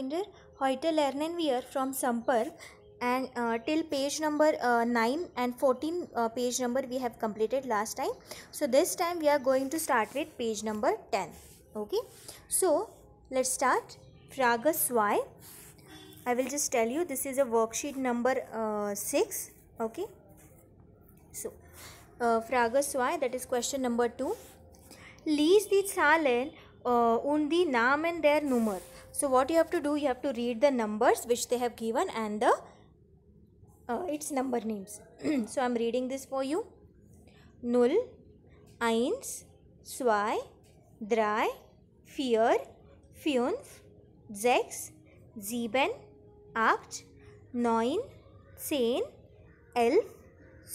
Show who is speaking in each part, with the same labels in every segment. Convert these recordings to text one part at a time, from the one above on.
Speaker 1: Kinder. Heute lernen wir from Sampark and till page number 9 and 14 page number we have completed last time. So this time we are going to start with page number 10. Okay. So let's start. Frage 2. I will just tell you this is a worksheet number 6. Okay. So Frage 2, that is question number 2. Lies die Zahlen und die Namen der Nummer. So what you have to do, you have to read the numbers which they have given and the its number names. So I am reading this for you. 0, 1, 2, 3, 4, 5, 6, 7, 8, 9, 10, 11,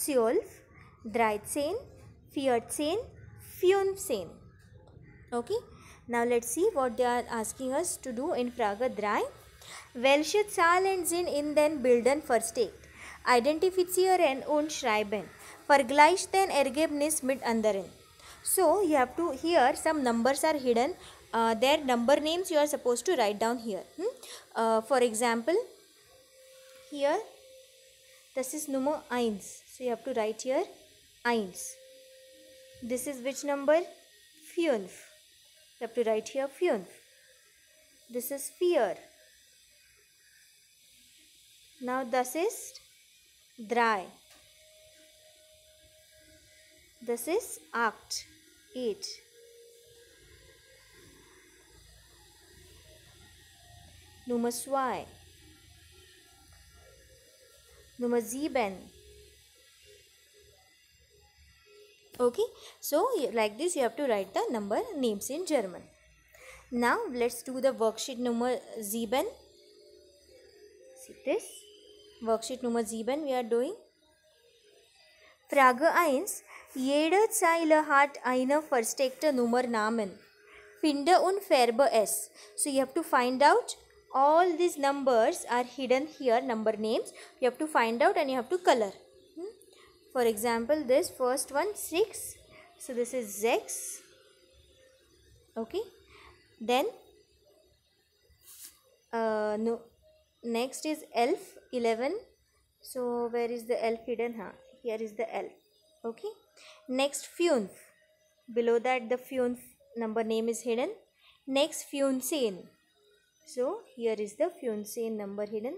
Speaker 1: 12, 13, 14, 15. Okay. Now let's see what they are asking us to do in Frage 3. Welche Zahlen sind in den Bildern versteckt? Identifizieren und schreiben. Vergleich den Ergebnis mit anderen. So you have to, here some numbers are hidden. Their number names you are supposed to write down here. For example, here this is Nummer 1. So you have to write here 1. This is which number? 5. You have to write here 5. This is 4. Now this is 3. This is 8. Nummer 2. Nummer 7. Okay, so like this you have to write the number names in German. Now let's do the worksheet number 7. See this worksheet number 7 we are doing. Frage 1. Jede Zeile hat eine versteckte Nummernamen. Finde und färbe es. So you have to find out all these numbers are hidden here, number names. You have to find out and you have to color. For example, this first one 6. So this is 6. Okay. Then no, next is elf 11. So where is the elf hidden? Here is the elf. Okay. Next 5. Below that the 5 number name is hidden. Next 15. So here is the 15 number hidden.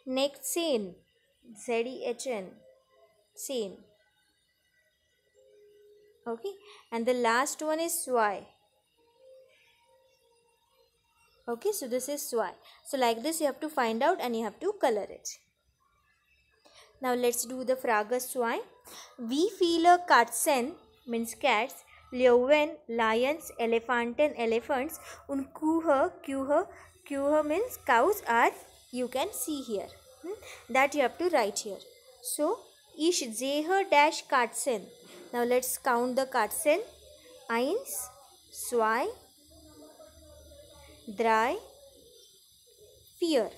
Speaker 1: Next 10. ZEHN. Same. Okay, and the last one is Y. Okay, so this is Y. So like this you have to find out and you have to color it. Now let's do the Frage 2. Wie viele Katzen means cats, Löwen, lions, Elefanten, elephants, und Kühe means cows are, you can see here. That you have to write here. So ich sehe dash Katzen. Now let's count the Katzen. 1, 2, 3, 4.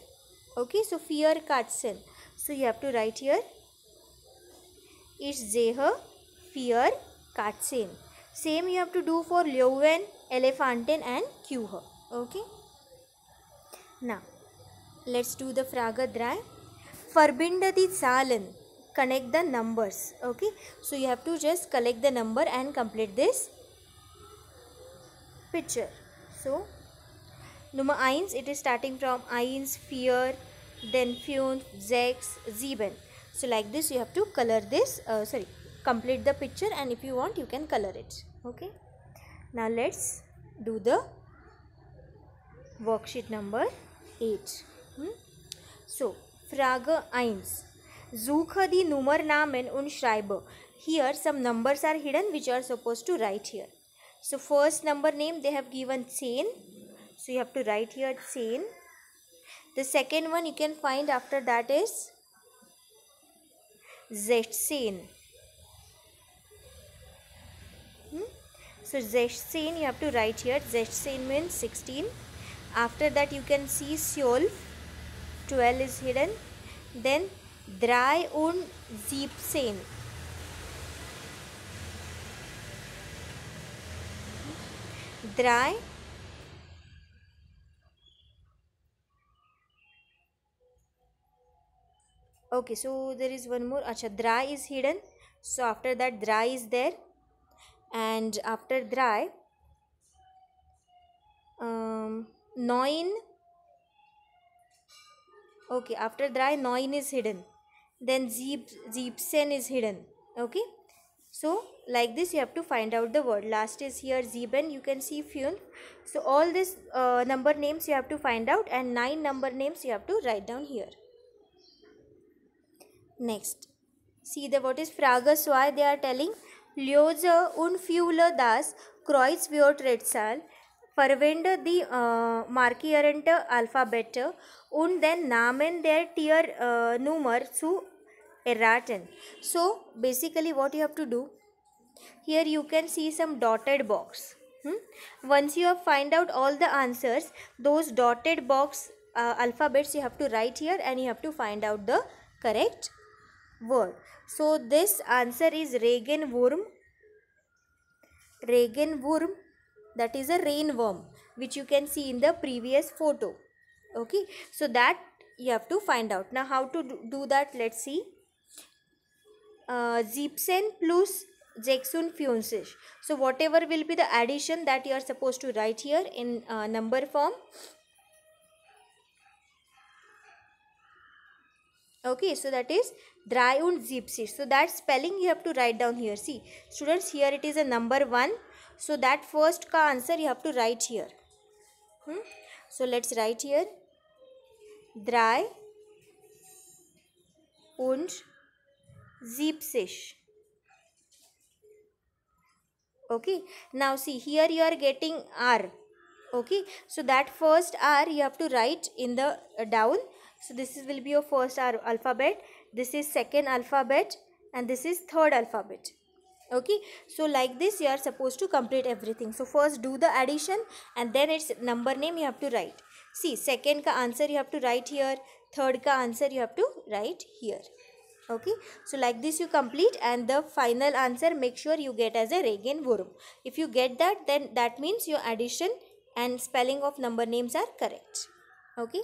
Speaker 1: Okay, so 4 Katzen. So you have to write here. Ich sehe 4 Katzen. Same you have to do for Löwen, Elefanten and Kühe. Okay. Now let's do the Frage 3. Verbinde die Zahlen. Connect the numbers. Okay, so you have to just collect the number and complete this picture. So Nummer 1, it is starting from 1, 4, then 5, 6, 7. So like this you have to color this, complete the picture, and if you want you can color it. Okay, now let's do the worksheet number 8. So Frage 1. Suche die Nummernamen und schreibe. Here some numbers are hidden which you are supposed to write here. So first number name they have given 10. So you have to write here 10. The second one you can find after that is 16. So 16 you have to write here. 16 means 16. After that you can see 12. 12 is hidden. Then 3 und 17. 3 Okay, so there is one more. Acha, dry is hidden. So after that, dry is there, and after dry, noin. Okay, after dry, noin is hidden. Then zeepsen is hidden. Okay, so like this, you have to find out the word. Last is here zeben. You can see fune. So all this number names you have to find out, and 9 number names you have to write down here. Next, see the what is Frages why they are telling Lose und viele das Kreuzworträtsel verwende die markierende Alphabete und den Namen der Tiernummer zu erraten. So basically what you have to do, here you can see some dotted box. Once you have find out all the answers, those dotted box alphabets you have to write here, and you have to find out the correct word. So this answer is Regenwurm. Regenwurm, that is a rainworm, which you can see in the previous photo. Okay, so that you have to find out. Now how to do that, let's see. Zeepsen plus Jackson Funsish. So whatever will be the addition that you are supposed to write here in number form. Okay, so that is dry und Zeepsish. So that spelling you have to write down here. See students, here it is a number 1. So that first ka answer you have to write here. So let's write here dry und Zeepsish. Okay, now see here you are getting R. Okay, so that first R you have to write in the down. So this will be your first R alphabet, this is second alphabet, and this is third alphabet. Okay, so like this you are supposed to complete everything. So first do the addition, and then its number name you have to write. See, second ka answer you have to write here, third ka answer you have to write here. Okay, so like this you complete, and the final answer make sure you get as a Regenwurm. If you get that, then that means your addition and spelling of number names are correct. Okay,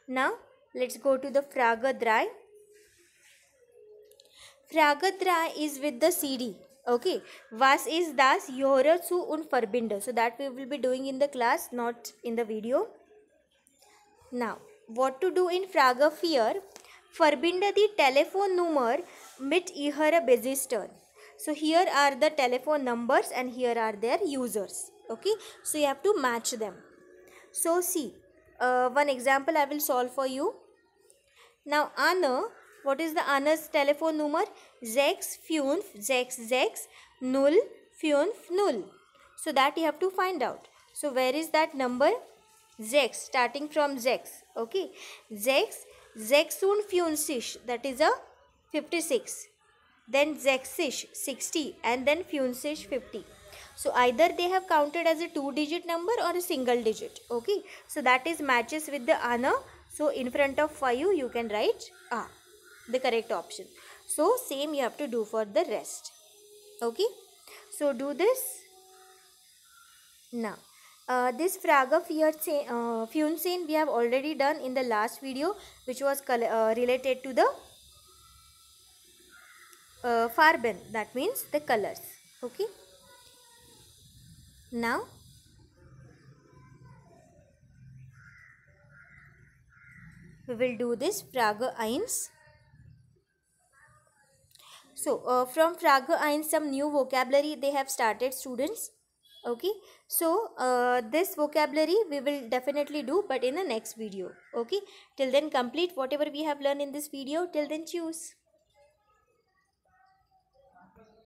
Speaker 1: now let's go to the Frage 3. Frage 3 is with the CD. Okay, was ist das Höre zu und verbinde? So that we will be doing in the class, not in the video. Now, what to do in Frage 4? Verbinde die Telefonnummer mit ihrer Besitzer. So here are the telephone numbers and here are their users. Okay, so you have to match them. So see, one example I will solve for you. Now Anna, what is the Anna's telephone number? 6566050. So that you have to find out. So where is that number? 6, starting from 6. Okay, 656, that is a 56. Then 60, and then 50. So either they have counted as a 2-digit number or a single digit. Okay, so that is matches with the Anna. So in front of 5 you can write A, the correct option. So same you have to do for the rest. Okay, so do this. Now this Frage Funsen we have already done in the last video, which was related to the Farben, that means the colors. Okay, now we will do this Frage 1. So from Frage 1 some new vocabulary they have started, students. Okay, so this vocabulary we will definitely do, but in the next video. Okay, till then complete whatever we have learned in this video. Till then choose.